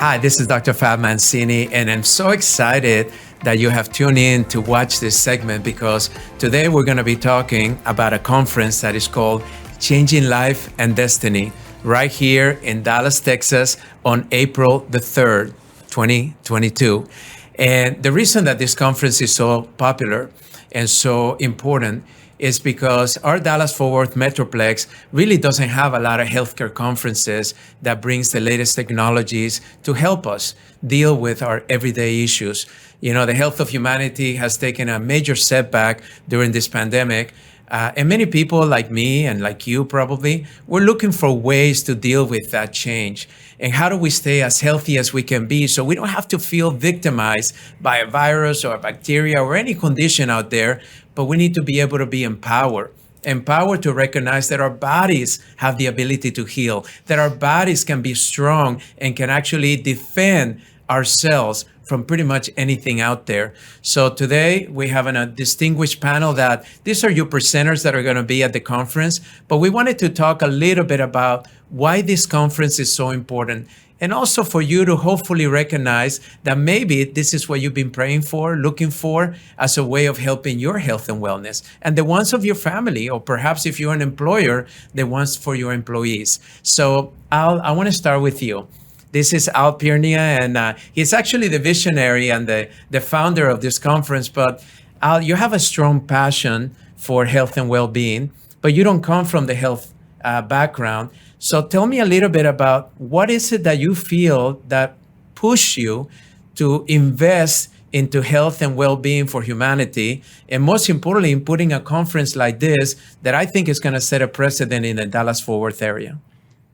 Hi, this is Dr. Fab Mancini, and I'm so excited that you have tuned in to watch this segment because today we're going to be talking about a conference that is called Changing Life and Destiny right here in Dallas, Texas on April the 3rd, 2022. And the reason that this conference is so popular and so important is because our Dallas-Fort Worth Metroplex really doesn't have a lot of healthcare conferences that brings the latest technologies to help us deal with our everyday issues. You know, the health of humanity has taken a major setback during this pandemic. And many people like me and like you probably, we're looking for ways to deal with that change. And how do we stay as healthy as we can be so we don't have to feel victimized by a virus or a bacteria or any condition out there, but we need to be able to be empowered to recognize that our bodies have the ability to heal, that our bodies can be strong and can actually defend ourselves from pretty much anything out there. So today we have a distinguished panel that these are your presenters that are going to be at the conference, but we wanted to talk a little bit about why this conference is so important. And also for you to hopefully recognize that maybe this is what you've been praying for, looking for as a way of helping your health and wellness and the ones of your family, or perhaps if you're an employer, the ones for your employees. So Al, I want to start with you. This is Al Pirnia, and he's actually the visionary and the founder of this conference. But Al, you have a strong passion for health and well-being, but you don't come from the health background. So tell me a little bit about what is it that you feel that push you to invest into health and well-being for humanity, and most importantly, in putting a conference like this that I think is going to set a precedent in the Dallas-Fort Worth area.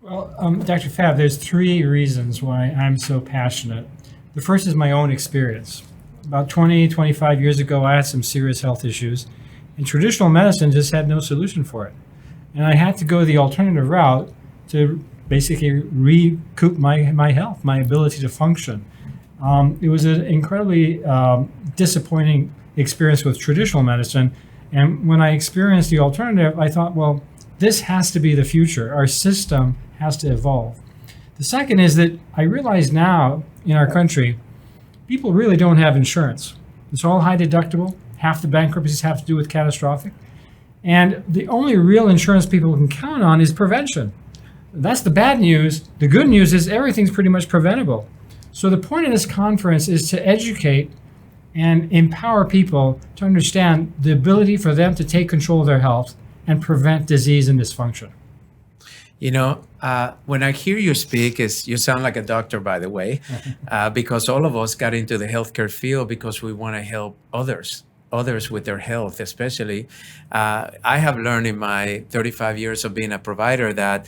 Well, Dr. Fab, there's three reasons why I'm so passionate. The first is my own experience. About 25 years ago, I had some serious health issues, and traditional medicine just had no solution for it. And I had to go the alternative route to basically recoup my health, my ability to function. It was an incredibly disappointing experience with traditional medicine. And when I experienced the alternative, I thought, well, this has to be the future. Our system has to evolve. The second is that I realize now in our country, people really don't have insurance. It's all high deductible. Half the bankruptcies have to do with catastrophic. And the only real insurance people can count on is prevention. That's the bad news. The good news is everything's pretty much preventable. So the point of this conference is to educate and empower people to understand the ability for them to take control of their health and prevent disease and dysfunction. You know, when I hear you speak, you sound like a doctor, by the way, because all of us got into the healthcare field because we want to help others with their health, especially. I have learned in my 35 years of being a provider that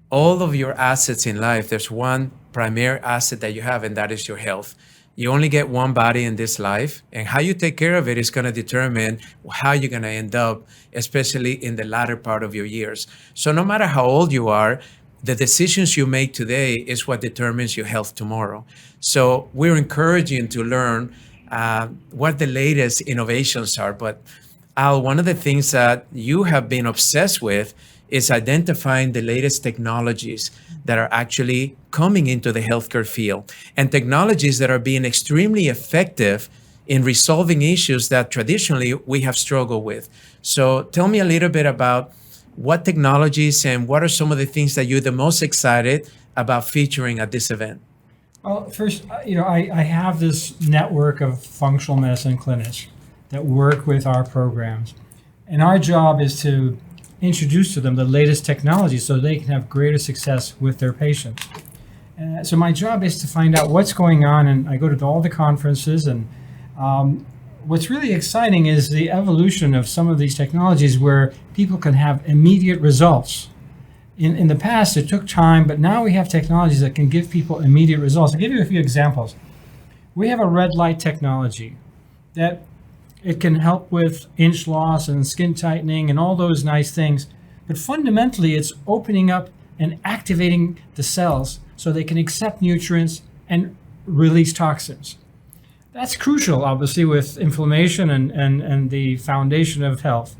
all of your assets in life, there's one primary asset that you have, and that is your health. You only get one body in this life, and how you take care of it is going to determine how you're going to end up, especially in the latter part of your years. So no matter how old you are, the decisions you make today is what determines your health tomorrow. So we're encouraging to learn what the latest innovations are. But Al, one of the things that you have been obsessed with is identifying the latest technologies that are actually coming into the healthcare field, and technologies that are being extremely effective in resolving issues that traditionally we have struggled with. So tell me a little bit about what technologies and what are some of the things that you're the most excited about featuring at this event. Well, first, I have this network of functional medicine clinics that work with our programs, and our job is to introduce to them the latest technology so they can have greater success with their patients. So my job is to find out what's going on, and I go to all the conferences, and what's really exciting is the evolution of some of these technologies where people can have immediate results. In the past, it took time, but now we have technologies that can give people immediate results. I'll give you a few examples. We have a red light technology that it can help with inch loss and skin tightening and all those nice things. But fundamentally, it's opening up and activating the cells so they can accept nutrients and release toxins. That's crucial, obviously, with inflammation and the foundation of health.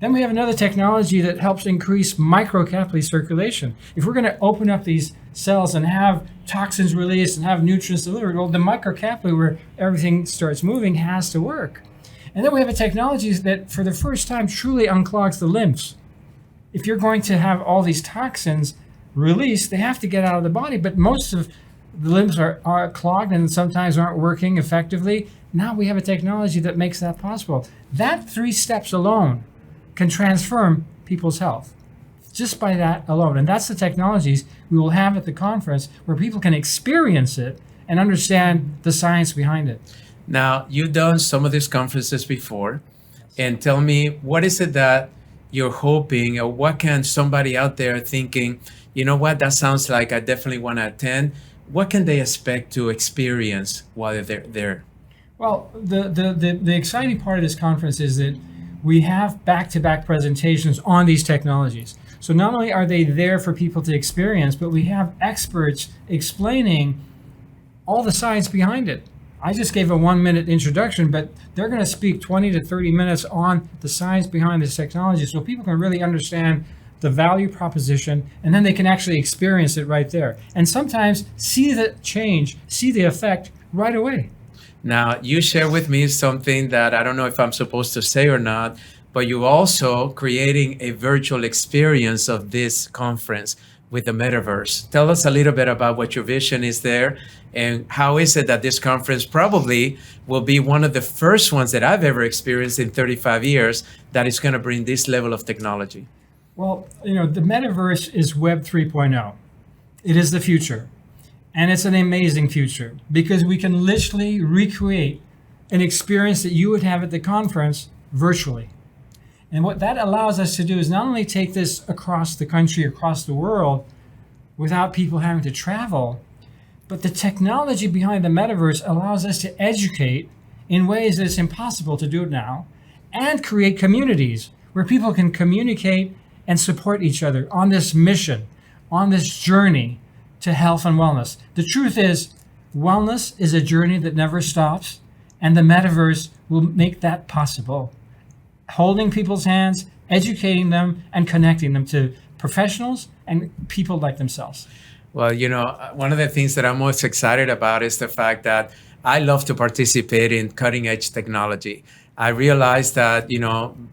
Then we have another technology that helps increase microcapillary circulation. If we're going to open up these cells and have toxins released and have nutrients delivered, well, the microcapillary where everything starts moving has to work. And then we have a technology that for the first time truly unclogs the lymphs. If you're going to have all these toxins released, they have to get out of the body, but most of the lymphs are clogged and sometimes aren't working effectively. Now we have a technology that makes that possible. That 3 steps alone can transform people's health just by that alone. And that's the technologies we will have at the conference where people can experience it and understand the science behind it. Now, you've done some of these conferences before, and tell me, what is it that you're hoping, or what can somebody out there thinking, you know what, that sounds like I definitely want to attend. What can they expect to experience while they're there? Well, the exciting part of this conference is that we have back-to-back presentations on these technologies. So not only are they there for people to experience, but we have experts explaining all the science behind it. I just gave a 1-minute introduction, but they're going to speak 20 to 30 minutes on the science behind this technology so people can really understand the value proposition, and then they can actually experience it right there. And sometimes see the change, see the effect right away. Now, you share with me something that I don't know if I'm supposed to say or not, but you're also creating a virtual experience of this conference with the metaverse. Tell us a little bit about what your vision is there, and how is it that this conference probably will be one of the first ones that I've ever experienced in 35 years that is going to bring this level of technology? Well, the metaverse is Web 3.0. It is the future. And it's an amazing future because we can literally recreate an experience that you would have at the conference virtually. And what that allows us to do is not only take this across the country, across the world, without people having to travel, but the technology behind the metaverse allows us to educate in ways that it's impossible to do it now, and create communities where people can communicate and support each other on this mission, on this journey to health and wellness. The truth is, wellness is a journey that never stops, and the metaverse will make that possible. Holding people's hands, educating them, and connecting them to professionals and people like themselves. Well, one of the things that I'm most excited about is the fact that I love to participate in cutting edge technology. I realize that,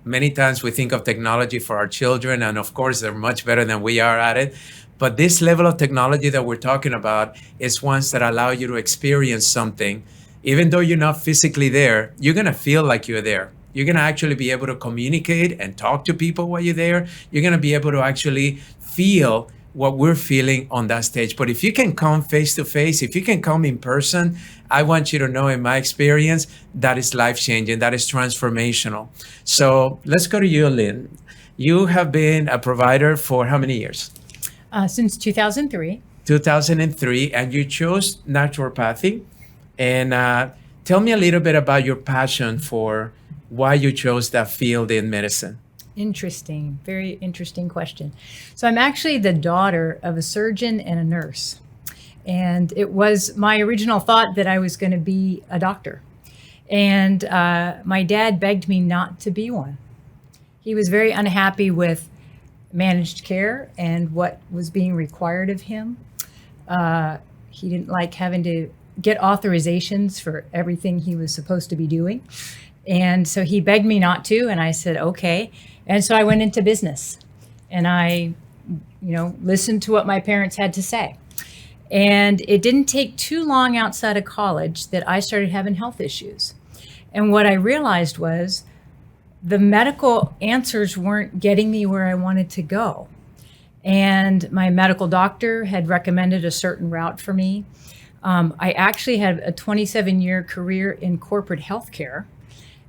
many times we think of technology for our children, and of course, they're much better than we are at it. But this level of technology that we're talking about is ones that allow you to experience something. Even though you're not physically there, you're going to feel like you're there. You're going to actually be able to communicate and talk to people while you're there. You're going to be able to actually feel what we're feeling on that stage. But if you can come face to face, if you can come in person, I want you to know, in my experience, that is life-changing, that is transformational. So let's go to you, Lynn. You have been a provider for how many years? Since 2003. 2003, and you chose naturopathy. And tell me a little bit about your passion for why you chose that field in medicine. Interesting, very interesting question. So I'm actually the daughter of a surgeon and a nurse. And it was my original thought that I was going to be a doctor. And my dad begged me not to be one. He was very unhappy with managed care and what was being required of him. He didn't like having to get authorizations for everything he was supposed to be doing. And so he begged me not to, and I said, okay. And so I went into business, and I, listened to what my parents had to say. And it didn't take too long outside of college that I started having health issues. And what I realized was the medical answers weren't getting me where I wanted to go. And my medical doctor had recommended a certain route for me. I actually had a 27-year career in corporate healthcare.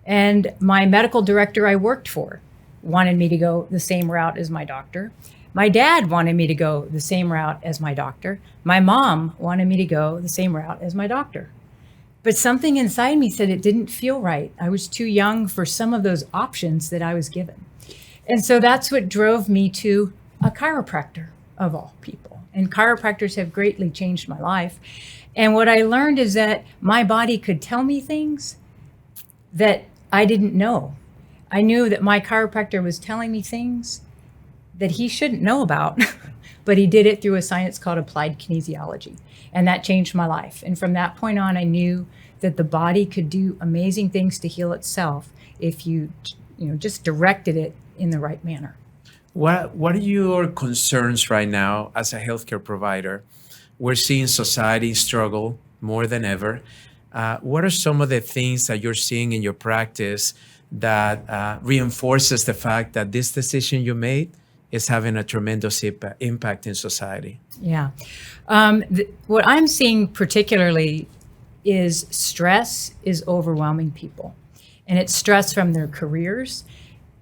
And my medical director I worked for wanted me to go the same route as my doctor. My dad wanted me to go the same route as my doctor. My mom wanted me to go the same route as my doctor. But something inside me said it didn't feel right. I was too young for some of those options that I was given. And so that's what drove me to a chiropractor, of all people. And chiropractors have greatly changed my life. And what I learned is that my body could tell me things that I didn't know. I knew that my chiropractor was telling me things that he shouldn't know about, but he did it through a science called applied kinesiology. And that changed my life. And from that point on, I knew that the body could do amazing things to heal itself if you just directed it in the right manner. What are your concerns right now as a healthcare provider? We're seeing society struggle more than ever. What are some of the things that you're seeing in your practice that reinforces the fact that this decision you made is having a tremendous impact in society? Yeah. What I'm seeing particularly is stress is overwhelming people. And it's stress from their careers,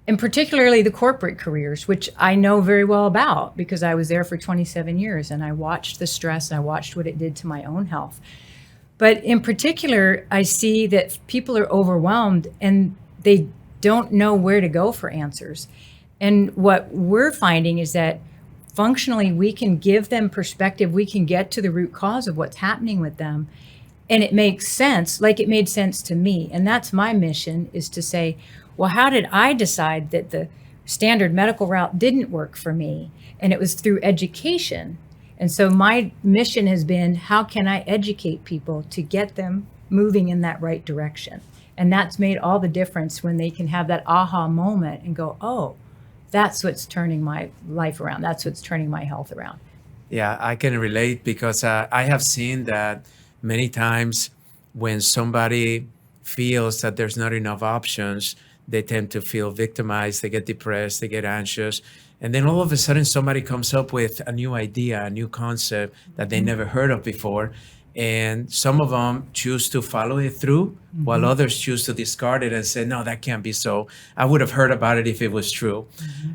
and particularly the corporate careers, which I know very well about because I was there for 27 years and I watched the stress and I watched what it did to my own health. But in particular, I see that people are overwhelmed and they don't know where to go for answers. And what we're finding is that functionally we can give them perspective, we can get to the root cause of what's happening with them. And it makes sense, like it made sense to me. And that's my mission, is to say, well, how did I decide that the standard medical route didn't work for me? And it was through education. And so my mission has been, how can I educate people to get them moving in that right direction? And that's made all the difference when they can have that aha moment and go, oh, that's what's turning my life around. That's what's turning my health around. Yeah, I can relate because I have seen that many times when somebody feels that there's not enough options, they tend to feel victimized, they get depressed, they get anxious. And then all of a sudden somebody comes up with a new idea, a new concept that they never heard of before. And some of them choose to follow it through, while others choose to discard it and say, no, that can't be so. I would have heard about it if it was true.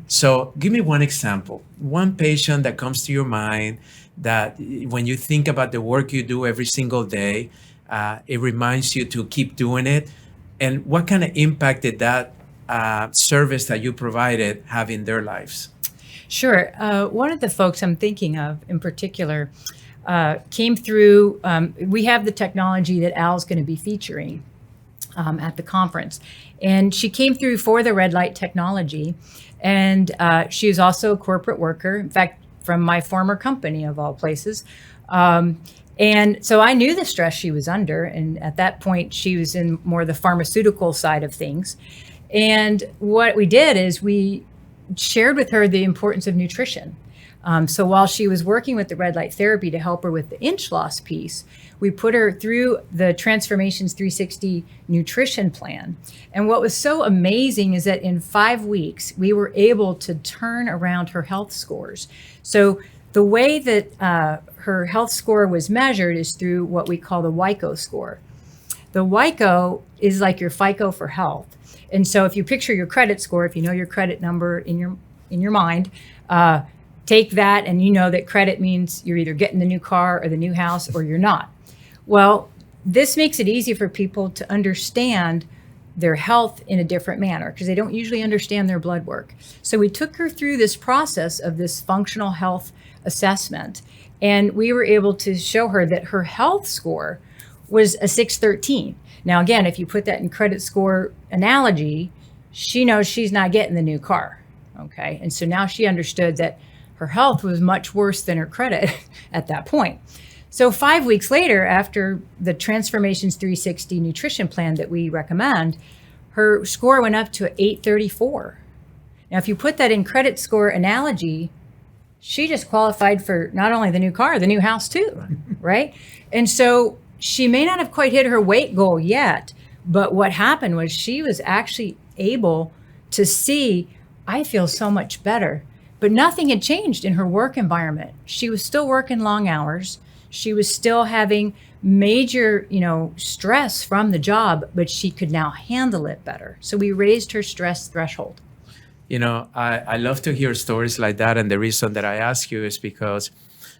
So give me one example, one patient that comes to your mind that when you think about the work you do every single day, it reminds you to keep doing it. And what kind of impact did that service that you provided have in their lives? Sure. One of the folks I'm thinking of in particular came through, we have the technology that Al's going to be featuring at the conference. And she came through for the red light technology. And she was also a corporate worker, in fact, from my former company of all places. And so I knew the stress she was under. And at that point, she was in more the pharmaceutical side of things. And what we did is we shared with her the importance of nutrition. So while she was working with the red light therapy to help her with the inch loss piece, we put her through the Transformations 360 nutrition plan. And what was so amazing is that in 5 weeks, we were able to turn around her health scores. So the way that her health score was measured is through what we call the WICO score. The WICO is like your FICO for health. And so if you picture your credit score, if you know your credit number in your mind, take that and you know that credit means you're either getting the new car or the new house or you're not. Well, this makes it easy for people to understand their health in a different manner because they don't usually understand their blood work. So we took her through this process of this functional health assessment, and we were able to show her that her health score was a 613. Now, again, if you put that in credit score analogy, she knows she's not getting the new car, okay? And so now she understood that her health was much worse than her credit at that point. So 5 weeks later, after the Transformations 360 nutrition plan that we recommend, her score went up to 834. Now, if you put that in credit score analogy, she just qualified for not only the new car, the new house too, right? And so she may not have quite hit her weight goal yet, but what happened was she was actually able to see, I feel so much better. But nothing had changed in her work environment. She was still working long hours. She was still having major, stress from the job, but she could now handle it better. So we raised her stress threshold. I love to hear stories like that. And the reason that I ask you is because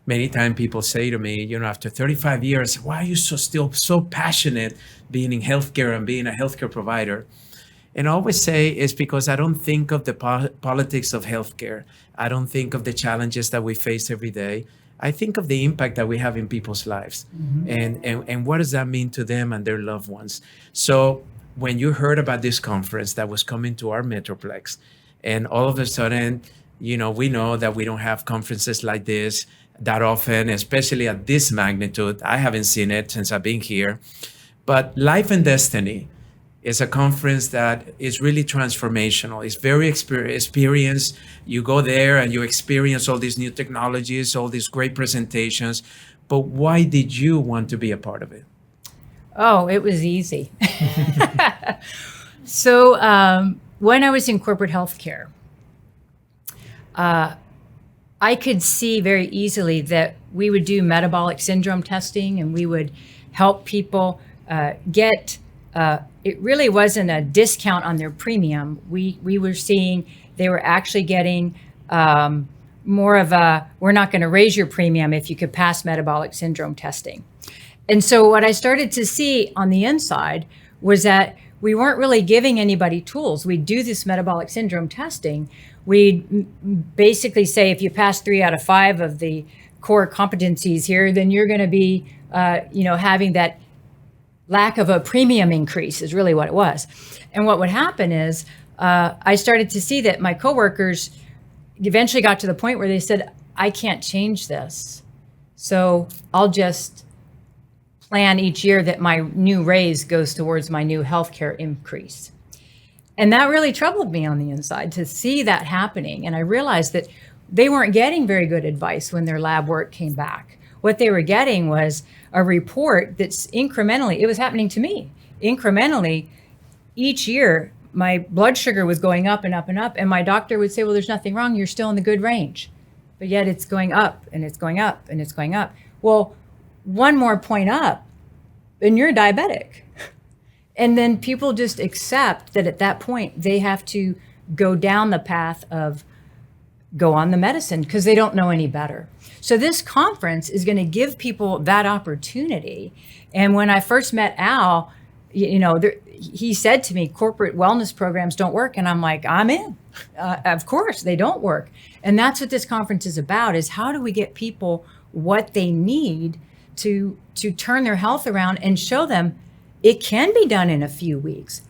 many times people say to me, after 35 years, why are you still so passionate being in healthcare and being a healthcare provider? And I always say it's because I don't think of the politics of healthcare. I don't think of the challenges that we face every day. I think of the impact that we have in people's lives and what does that mean to them and their loved ones. So when you heard about this conference that was coming to our Metroplex, and all of a sudden, we know that we don't have conferences like this that often, especially at this magnitude. I haven't seen it since I've been here. But Life and Destiny is a conference that is really transformational. It's very experienced. You go there and you experience all these new technologies, all these great presentations. But why did you want to be a part of it? Oh, it was easy. So when I was in corporate healthcare, I could see very easily that we would do metabolic syndrome testing and we would help people get, it really wasn't a discount on their premium. We were seeing they were actually getting more of a, we're not going to raise your premium if you could pass metabolic syndrome testing. And so what I started to see on the inside was that we weren't really giving anybody tools. We'd do this metabolic syndrome testing. We'd basically say, if you pass 3 out of 5 of the core competencies here, then you're going to be, having that lack of a premium increase is really what it was. And what would happen is I started to see that my coworkers eventually got to the point where they said, I can't change this. So I'll just plan each year that my new raise goes towards my new healthcare increase. And that really troubled me on the inside to see that happening. And I realized that they weren't getting very good advice when their lab work came back. What they were getting was a report that's incrementally, it was happening to me, incrementally each year, my blood sugar was going up and up and up. And my doctor would say, well, there's nothing wrong. You're still in the good range. But yet it's going up and it's going up and it's going up. Well, one more point up and you're diabetic. And then people just accept that at that point they have to go down the path of go on the medicine because they don't know any better. So this conference is going to give people that opportunity. And when I first met Al, he said to me, corporate wellness programs don't work. And I'm like, I'm in. Of course, they don't work. And that's what this conference is about, is how do we get people what they need to turn their health around and show them it can be done in a few weeks.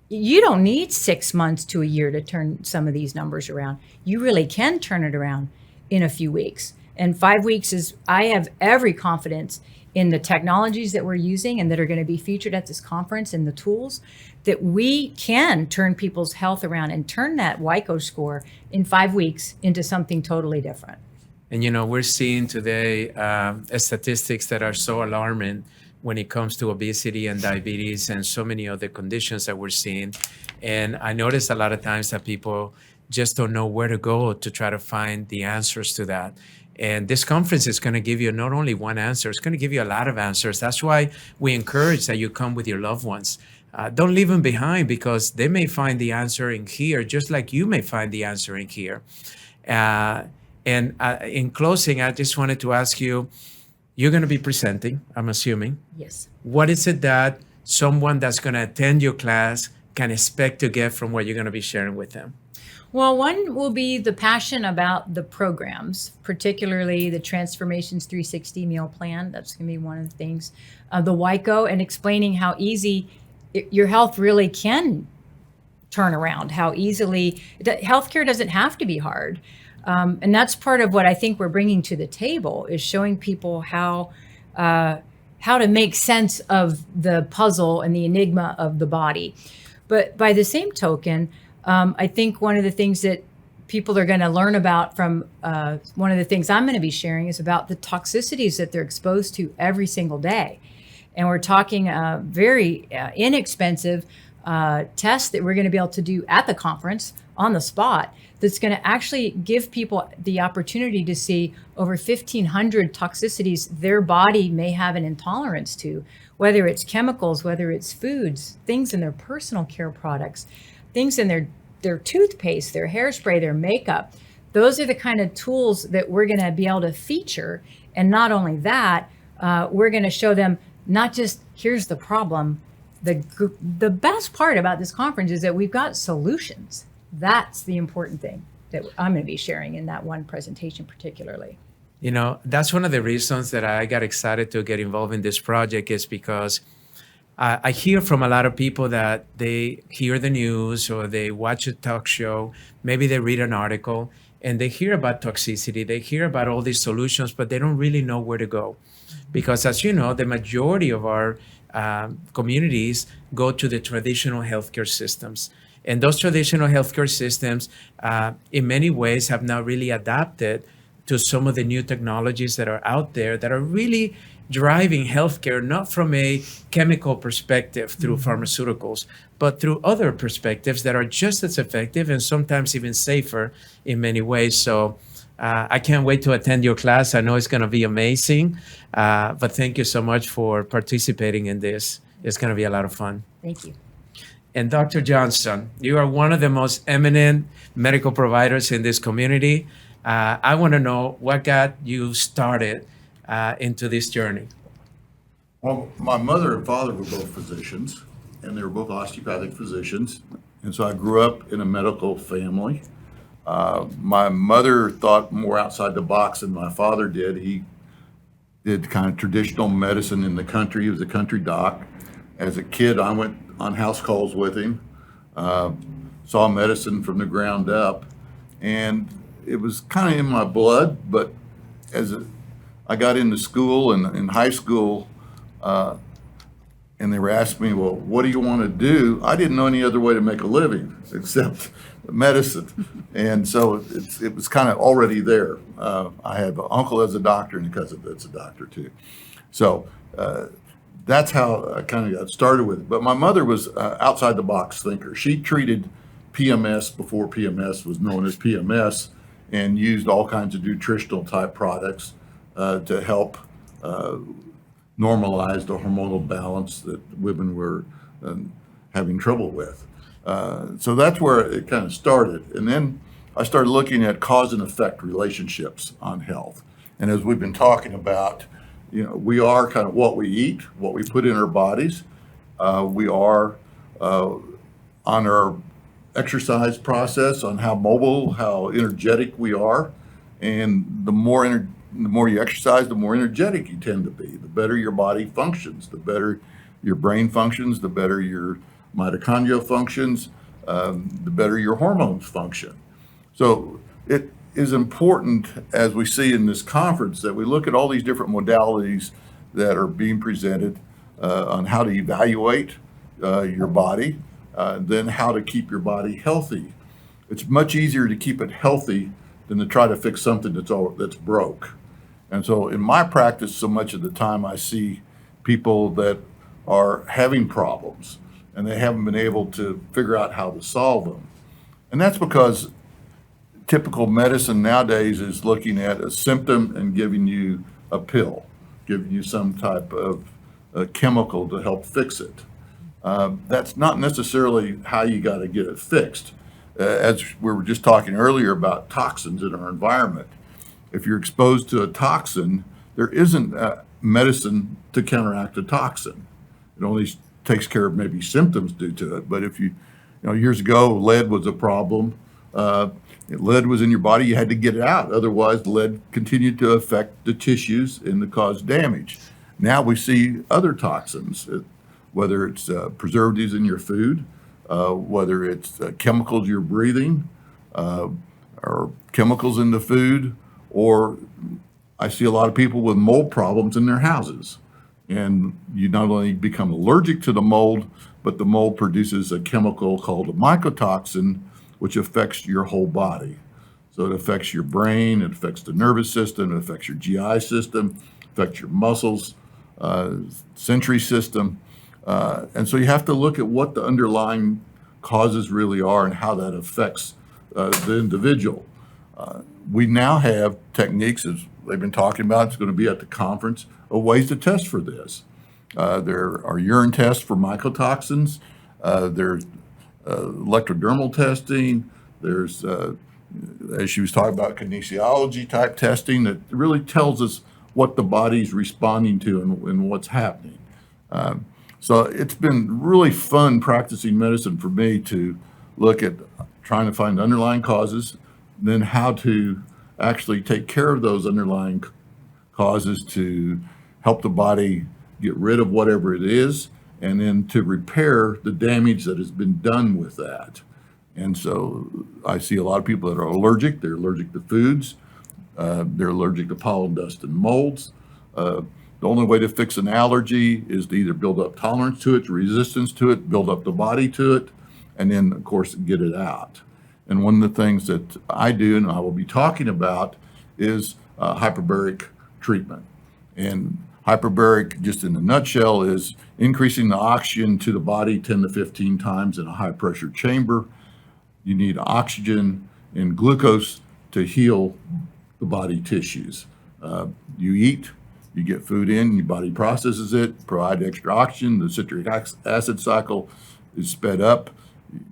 You don't need 6 months to a year to turn some of these numbers around. You really can turn it around in a few weeks. And 5 weeks is, I have every confidence in the technologies that we're using and that are going to be featured at this conference and the tools that we can turn people's health around and turn that WICO score in 5 weeks into something totally different. And we're seeing today statistics that are so alarming when it comes to obesity and diabetes and so many other conditions that we're seeing. And I notice a lot of times that people just don't know where to go to try to find the answers to that. And this conference is going to give you not only one answer, it's going to give you a lot of answers. That's why we encourage that you come with your loved ones. Don't leave them behind, because they may find the answer in here, just like you may find the answer in here. And in closing, I just wanted to ask you, you're going to be presenting, I'm assuming. Yes. What is it that someone that's going to attend your class can expect to get from what you're going to be sharing with them? Well, one will be the passion about the programs, particularly the Transformations 360 meal plan. That's going to be one of the things. The WICO, and explaining how easy your health really can turn around, how easily healthcare doesn't have to be hard. And that's part of what I think we're bringing to the table, is showing people how to make sense of the puzzle and the enigma of the body. But by the same token, I think one of the things that people are going to learn about from one of the things I'm going to be sharing is about the toxicities that they're exposed to every single day. And we're talking very inexpensive tests that we're going to be able to do at the conference on the spot, that's going to actually give people the opportunity to see over 1,500 toxicities their body may have an intolerance to, whether it's chemicals, whether it's foods, things in their personal care products, things in their toothpaste, their hairspray, their makeup. Those are the kind of tools that we're going to be able to feature. And not only that, we're going to show them not just here's the problem. The best part about this conference is that we've got solutions. That's the important thing that I'm going to be sharing in that one presentation particularly. That's one of the reasons that I got excited to get involved in this project, is because I hear from a lot of people that they hear the news or they watch a talk show, maybe they read an article, and they hear about toxicity, they hear about all these solutions, but they don't really know where to go. Because as you know, the majority of our communities go to the traditional healthcare systems. And those traditional healthcare systems, in many ways, have not really adapted to some of the new technologies that are out there that are really driving healthcare, not from a chemical perspective through pharmaceuticals, but through other perspectives that are just as effective and sometimes even safer in many ways. So I can't wait to attend your class. I know it's going to be amazing. But thank you so much for participating in this. It's going to be a lot of fun. Thank you. And Dr. Johnson, you are one of the most eminent medical providers in this community. I want to know what got you started into this journey. Well, my mother and father were both physicians, and they were both osteopathic physicians. And so I grew up in a medical family. My mother thought more outside the box than my father did. He did kind of traditional medicine in the country. He was a country doc. As a kid, I went on house calls with him, saw medicine from the ground up, and it was kind of in my blood. But I got into school and in high school, and they were asking me, well, what do you want to do? I didn't know any other way to make a living except medicine. And so it was kind of already there. I had an uncle as a doctor and a cousin that's a doctor too. So that's how I kind of got started with it. But my mother was outside the box thinker. She treated PMS before PMS was known as PMS and used all kinds of nutritional type products to help normalize the hormonal balance that women were having trouble with. So that's where it kind of started. And then I started looking at cause and effect relationships on health. And as we've been talking about, we are kind of what we eat, what we put in our bodies. We are on our exercise process, on how mobile, how energetic we are. And the more you exercise, the more energetic you tend to be. The better your body functions, the better your brain functions, the better your mitochondrial functions, the better your hormones function. So it is important, as we see in this conference, that we look at all these different modalities that are being presented on how to evaluate your body, then how to keep your body healthy. It's much easier to keep it healthy than to try to fix something that's broke. And so in my practice, so much of the time I see people that are having problems and they haven't been able to figure out how to solve them. And that's because typical medicine nowadays is looking at a symptom and giving you a pill, giving you some type of chemical to help fix it. That's not necessarily how you got to get it fixed. As we were just talking earlier about toxins in our environment, if you're exposed to a toxin, there isn't medicine to counteract a toxin. It only takes care of maybe symptoms due to it. But if years ago, lead was a problem. Lead was in your body, you had to get it out. Otherwise, lead continued to affect the tissues and to cause damage. Now we see other toxins, whether it's preservatives in your food, whether it's chemicals you're breathing, or chemicals in the food, or I see a lot of people with mold problems in their houses. And you not only become allergic to the mold, but the mold produces a chemical called a mycotoxin, which affects your whole body. So it affects your brain, it affects the nervous system, it affects your GI system, affects your muscles, sensory system. And so you have to look at what the underlying causes really are and how that affects the individual. We now have techniques, as they've been talking about, it's going to be at the conference, of ways to test for this. There are urine tests for mycotoxins. There's electrodermal testing. There's, as she was talking about, kinesiology type testing that really tells us what the body's responding to and what's happening. So it's been really fun practicing medicine for me to look at trying to find underlying causes, then how to actually take care of those underlying causes to help the body get rid of whatever it is and then to repair the damage that has been done with that. And so I see a lot of people that are allergic. They're allergic to foods. They're allergic to pollen, dust, and molds. The only way to fix an allergy is to either build up tolerance to it, resistance to it, build up the body to it, and then, of course, get it out. And one of the things that I do, and I will be talking about, is hyperbaric treatment. And hyperbaric, just in a nutshell, is increasing the oxygen to the body 10 to 15 times in a high pressure chamber. You need oxygen and glucose to heal the body tissues. You eat, you get food in, your body processes it, provide extra oxygen, the citric acid cycle is sped up,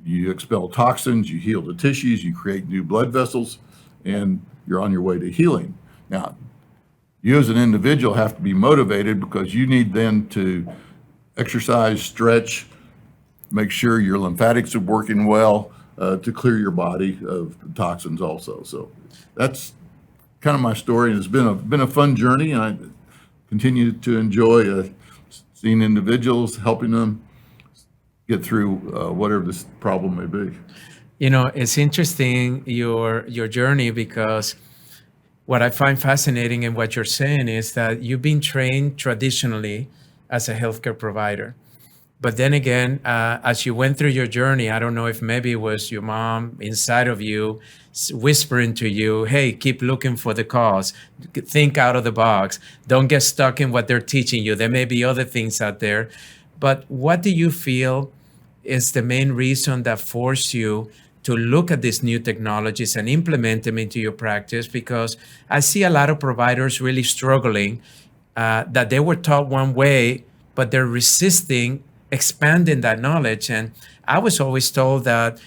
you expel toxins, you heal the tissues, you create new blood vessels, and you're on your way to healing. Now, you as an individual have to be motivated because you need then to exercise, stretch, make sure your lymphatics are working well to clear your body of toxins also. So that's kind of my story, and it's been a fun journey, and I continue to enjoy seeing individuals, helping them get through whatever this problem may be. You know, it's interesting your journey, because what I find fascinating in what you're saying is that you've been trained traditionally as a healthcare provider. But then again, as you went through your journey, I don't know if maybe it was your mom inside of you whispering to you, hey, keep looking for the cause, think out of the box, don't get stuck in what they're teaching you. There may be other things out there. But what do you feel is the main reason that forced you to look at these new technologies and implement them into your practice? Because I see a lot of providers really struggling, that they were taught one way, but they're resisting expanding that knowledge. And I was always told that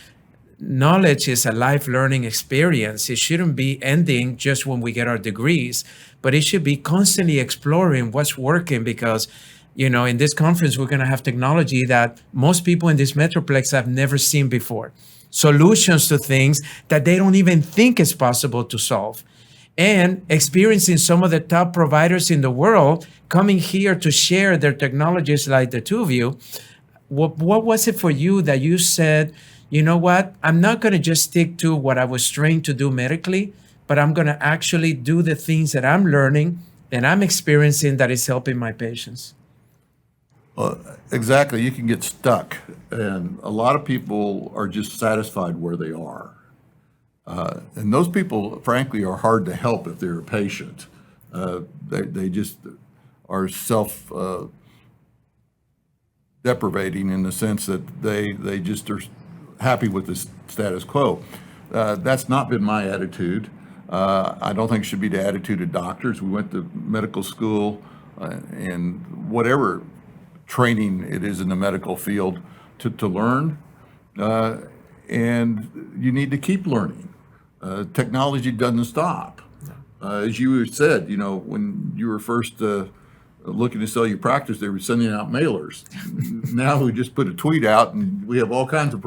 knowledge is a life learning experience. It shouldn't be ending just when we get our degrees, but it should be constantly exploring what's working, because you know, in this conference, we're going to have technology that most people in this Metroplex have never seen before. Solutions to things that they don't even think is possible to solve. And experiencing some of the top providers in the world coming here to share their technologies, like the two of you. What was it for you that you said, you know what, I'm not going to just stick to what I was trained to do medically, but I'm going to actually do the things that I'm learning and I'm experiencing that is helping my patients? Well, exactly. You can get stuck, and a lot of people are just satisfied where they are. And those people, frankly, are hard to help if they're a patient. They just are self-deprivating in the sense that they just are happy with the status quo. That's not been my attitude. I don't think it should be the attitude of doctors. We went to medical school and whatever training it is in the medical field to learn, and you need to keep learning. Technology doesn't stop. As you said, you know, when you were first looking to sell your practice, they were sending out mailers. Now we just put a tweet out, and we have all kinds of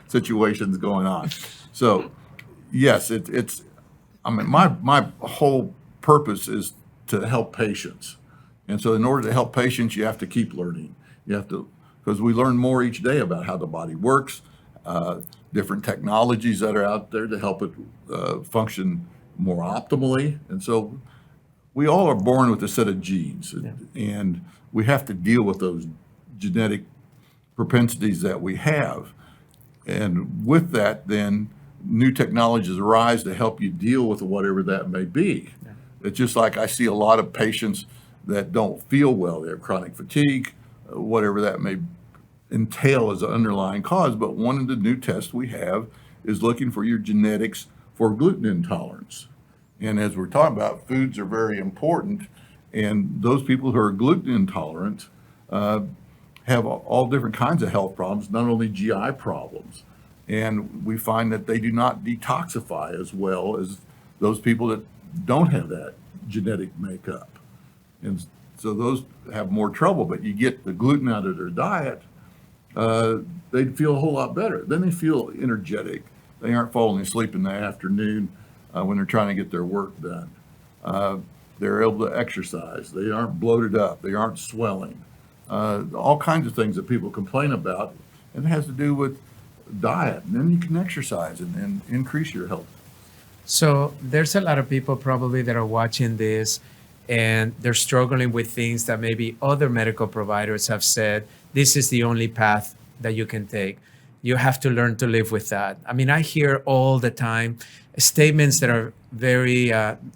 situations going on. So, yes, it's. I mean, my whole purpose is to help patients. And so in order to help patients, you have to keep learning. You have to, because we learn more each day about how the body works, different technologies that are out there to help it function more optimally. And so we all are born with a set of genes, and we have to deal with those genetic propensities that we have. And with that, then new technologies arise to help you deal with whatever that may be. Yeah. It's just like I see a lot of patients that don't feel well. They have chronic fatigue, whatever that may entail as an underlying cause. But one of the new tests we have is looking for your genetics for gluten intolerance. And as we're talking about, foods are very important. And those people who are gluten intolerant have all different kinds of health problems, not only GI problems. And we find that they do not detoxify as well as those people that don't have that genetic makeup. And so those have more trouble, but you get the gluten out of their diet, they'd feel a whole lot better. Then they feel energetic. They aren't falling asleep in the afternoon when they're trying to get their work done. They're able to exercise. They aren't bloated up. They aren't swelling. all kinds of things that people complain about. And it has to do with diet, and then you can exercise and increase your health. So there's a lot of people probably that are watching this and they're struggling with things that maybe other medical providers have said, this is the only path that you can take. You have to learn to live with that. I mean, I hear all the time statements that are very,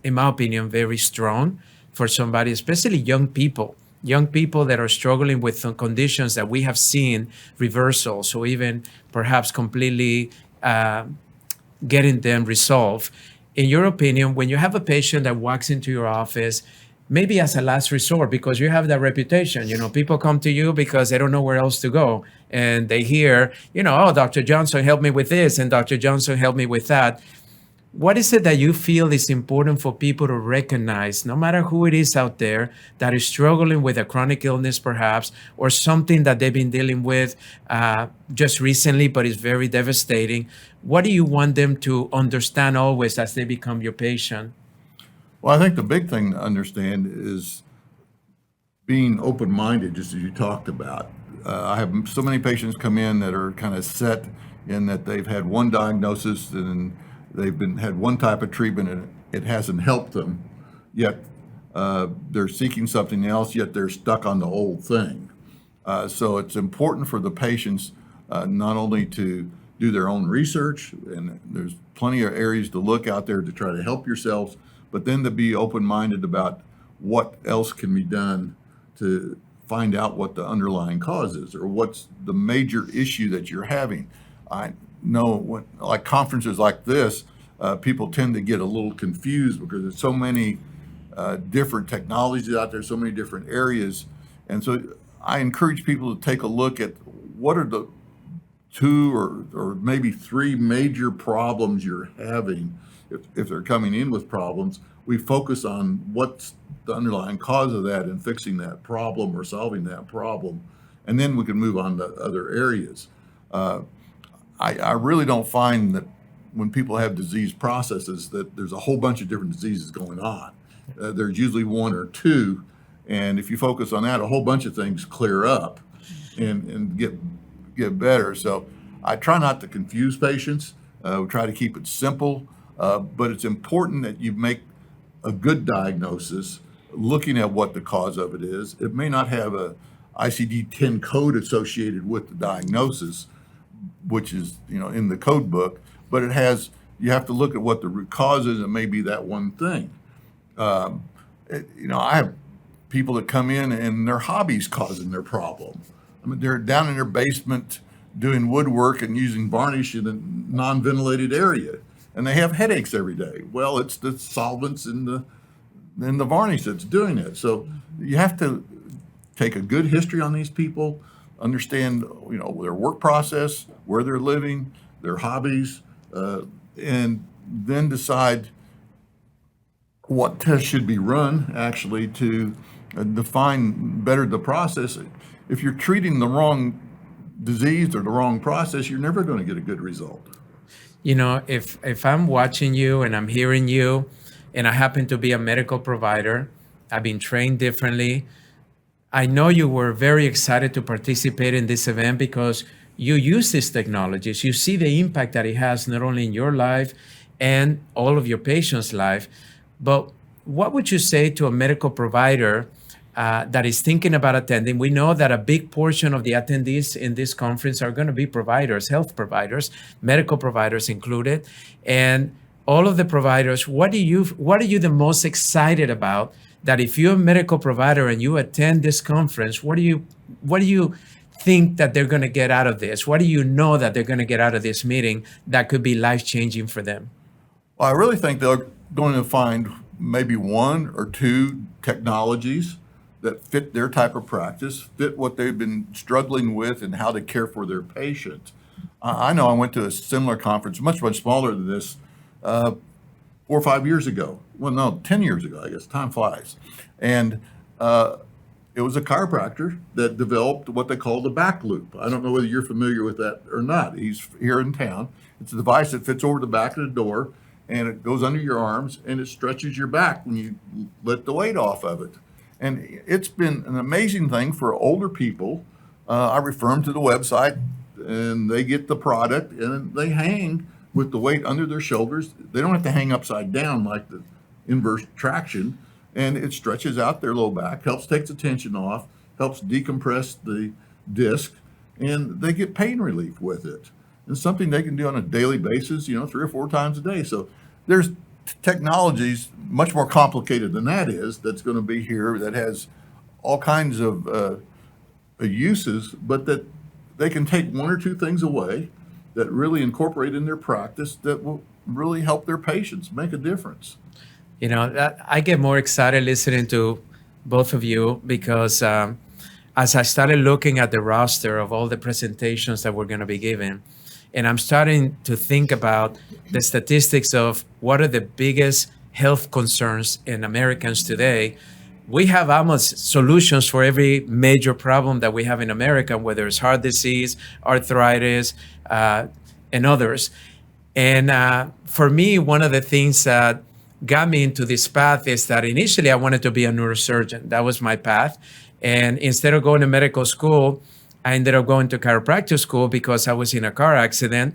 in my opinion, very strong for somebody, especially young people that are struggling with some conditions that we have seen reversals or even perhaps completely getting them resolved. In your opinion, when you have a patient that walks into your office, maybe as a last resort, because you have that reputation, people come to you because they don't know where else to go. And they hear, oh, Dr. Johnson helped me with this and Dr. Johnson helped me with that. What is it that you feel is important for people to recognize, no matter who it is out there that is struggling with a chronic illness perhaps, or something that they've been dealing with just recently, but is very devastating? What do you want them to understand always as they become your patient? Well, I think the big thing to understand is being open-minded, just as you talked about. I have so many patients come in that are kind of set in that they've had one diagnosis and they've had one type of treatment and it hasn't helped them, yet they're seeking something else, yet they're stuck on the old thing. So it's important for the patients not only to do their own research, and there's plenty of areas to look out there to try to help yourselves, but then to be open-minded about what else can be done to find out what the underlying cause is or what's the major issue that you're having. I know when, like conferences like this, people tend to get a little confused because there's so many different technologies out there, so many different areas. And so I encourage people to take a look at what are the two or maybe three major problems you're having. If they're coming in with problems, we focus on what's the underlying cause of that and fixing that problem or solving that problem. And then we can move on to other areas. I really don't find that when people have disease processes that there's a whole bunch of different diseases going on. There's usually one or two, and if you focus on that, a whole bunch of things clear up and get better. So I try not to confuse patients. We try to keep it simple, but it's important that you make a good diagnosis looking at what the cause of it is. It may not have a ICD-10 code associated with the diagnosis, which is in the code book, but it has. You have to look at what the root cause is. It may be that one thing. I have people that come in and their hobbies causing their problem. I mean, they're down in their basement doing woodwork and using varnish in a non-ventilated area, and they have headaches every day. Well, it's the solvents in the varnish that's doing it. So you have to take a good history on these people, understand their work process, where they're living, their hobbies, and then decide what tests should be run actually to define better the process. If you're treating the wrong disease or the wrong process, you're never going to get a good result. If I'm watching you and I'm hearing you and I happen to be a medical provider, I've been trained differently. I know you were very excited to participate in this event because you use these technologies. You see the impact that it has not only in your life and all of your patients' life. But what would you say to a medical provider that is thinking about attending? We know that a big portion of the attendees in this conference are going to be providers, health providers, medical providers included. And all of the providers, what are you the most excited about? That if you're a medical provider and you attend this conference, what do you think that they're going to get out of this? What do you know that they're going to get out of this meeting that could be life-changing for them? Well, I really think they're going to find maybe one or two technologies that fit their type of practice, fit what they've been struggling with and how to care for their patients. I know I went to a similar conference, much, much smaller than this, 4 or 5 years ago. Well, no, 10 years ago, I guess. Time flies. And it was a chiropractor that developed what they call the back loop. I don't know whether you're familiar with that or not. He's here in town. It's a device that fits over the back of the door, and it goes under your arms, and it stretches your back when you let the weight off of it. And it's been an amazing thing for older people. I refer them to the website, and they get the product, and they hang with the weight under their shoulders. They don't have to hang upside down like the inverse traction, and it stretches out their low back, helps take the tension off, helps decompress the disc, and they get pain relief with it. It's something they can do on a daily basis, 3 or 4 times a day. So there's technologies much more complicated than that is that's going to be here that has all kinds of uses, but that they can take 1 or 2 things away that really incorporate in their practice that will really help their patients make a difference. I get more excited listening to both of you because as I started looking at the roster of all the presentations that we're going to be giving, and I'm starting to think about the statistics of what are the biggest health concerns in Americans today. We have almost solutions for every major problem that we have in America, whether it's heart disease, arthritis, and others. And for me, one of the things that got me into this path is that initially I wanted to be a neurosurgeon. That was my path. And instead of going to medical school, I ended up going to chiropractic school because I was in a car accident,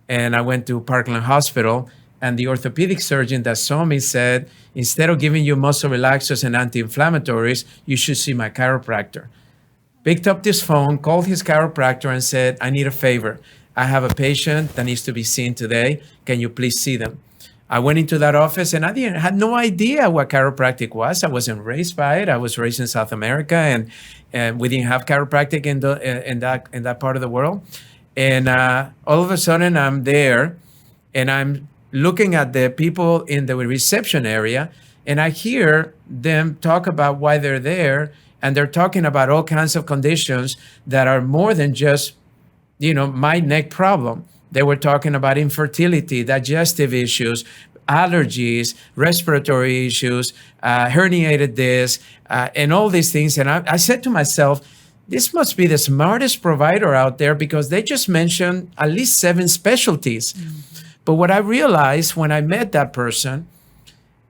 and I went to Parkland Hospital, and the orthopedic surgeon that saw me said, instead of giving you muscle relaxers and anti-inflammatories, you should see my chiropractor. Picked up this phone, called his chiropractor and said, I need a favor. I have a patient that needs to be seen today. Can you please see them? I went into that office and I had no idea what chiropractic was. I wasn't raised by it. I was raised in South America, and we didn't have chiropractic in that part of the world. And all of a sudden I'm there and I'm looking at the people in the reception area, and I hear them talk about why they're there, and they're talking about all kinds of conditions that are more than just, my neck problem. They were talking about infertility, digestive issues, allergies, respiratory issues, herniated disc, and all these things. And I said to myself, this must be the smartest provider out there because they just mentioned at least 7 specialties. Mm-hmm. But what I realized when I met that person,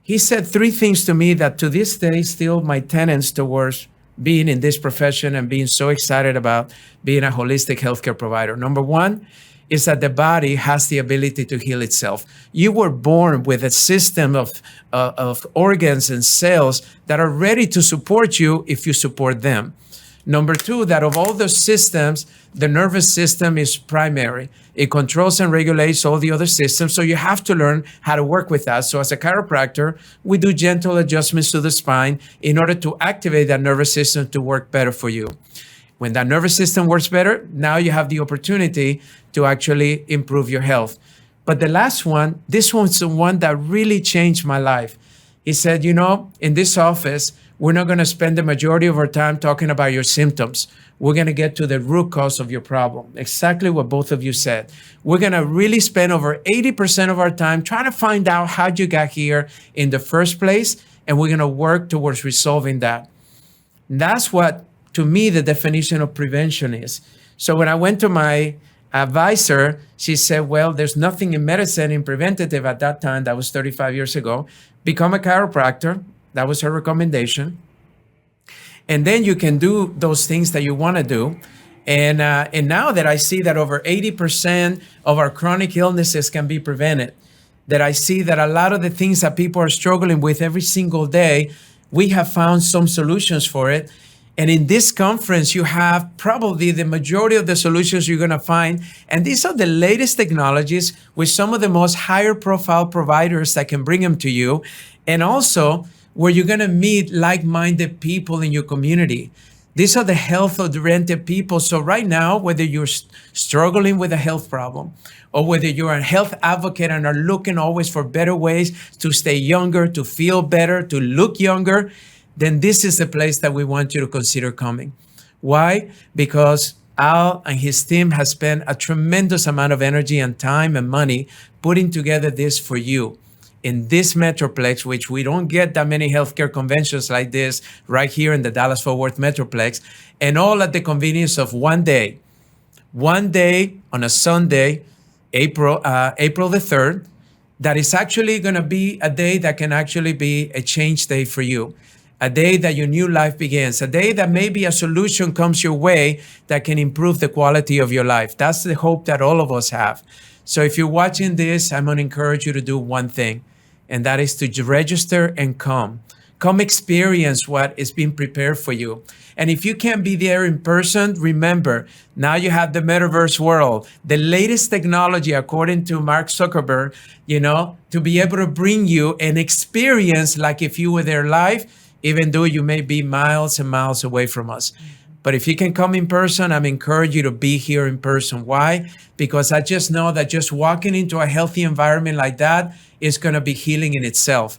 he said 3 things to me that to this day still my tenets towards being in this profession and being so excited about being a holistic healthcare provider. Number 1 is that the body has the ability to heal itself. You were born with a system of organs and cells that are ready to support you if you support them. Number 2, that of all those systems, the nervous system is primary. It controls and regulates all the other systems, so you have to learn how to work with that. So as a chiropractor, we do gentle adjustments to the spine in order to activate that nervous system to work better for you. When that nervous system works better, now you have the opportunity to actually improve your health. But the last one, this one's the one that really changed my life. He said, in this office, we're not going to spend the majority of our time talking about your symptoms. We're going to get to the root cause of your problem. Exactly what both of you said. We're going to really spend over 80% of our time trying to find out how you got here in the first place, and we're going to work towards resolving that. And that's what, to me, the definition of prevention is. So when I went to my advisor, she said, well, there's nothing in medicine in preventative at that time. That was 35 years ago. Become a chiropractor. That was her recommendation. And then you can do those things that you want to do. And now that I see that over 80% of our chronic illnesses can be prevented, that I see that a lot of the things that people are struggling with every single day, we have found some solutions for it. And in this conference, you have probably the majority of the solutions you're going to find. And these are the latest technologies with some of the most higher profile providers that can bring them to you. And also where you're going to meet like-minded people in your community. These are the health-oriented people. So right now, whether you're struggling with a health problem or whether you're a health advocate and are looking always for better ways to stay younger, to feel better, to look younger, then this is the place that we want you to consider coming. Why? Because Al and his team has spent a tremendous amount of energy and time and money putting together this for you. In this Metroplex, which we don't get that many healthcare conventions like this right here in the Dallas-Fort Worth Metroplex, and all at the convenience of one day. One day on a Sunday, April the 3rd, that is actually going to be a day that can actually be a change day for you. a day that your new life begins, a day that maybe a solution comes your way that can improve the quality of your life. That's the hope that all of us have. So if you're watching this, I'm going to encourage you to do one thing, and that is to register and come. Come experience what is being prepared for you. And if you can't be there in person, remember, now you have the metaverse world, the latest technology, according to Mark Zuckerberg, to be able to bring you an experience like if you were there live, even though you may be miles and miles away from us. But if you can come in person, I'm encouraging you to be here in person. Why? Because I just know that just walking into a healthy environment like that is going to be healing in itself.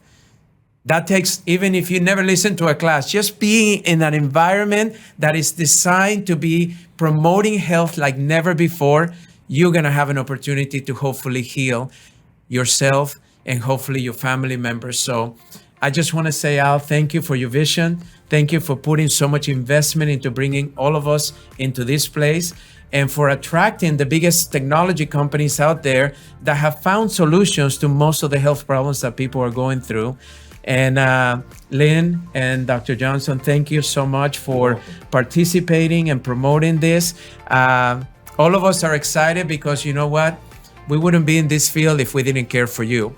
That takes, even if you never listen to a class, just being in an environment that is designed to be promoting health like never before, you're going to have an opportunity to hopefully heal yourself and hopefully your family members. So I just want to say, Al, thank you for your vision. Thank you for putting so much investment into bringing all of us into this place and for attracting the biggest technology companies out there that have found solutions to most of the health problems that people are going through. And Lynn and Dr. Johnson, thank you so much for participating and promoting this. All of us are excited because you know what? We wouldn't be in this field if we didn't care for you.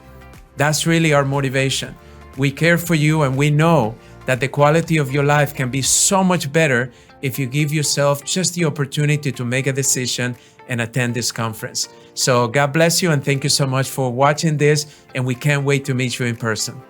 That's really our motivation. We care for you, and we know that the quality of your life can be so much better if you give yourself just the opportunity to make a decision and attend this conference. So God bless you, and thank you so much for watching this, and we can't wait to meet you in person.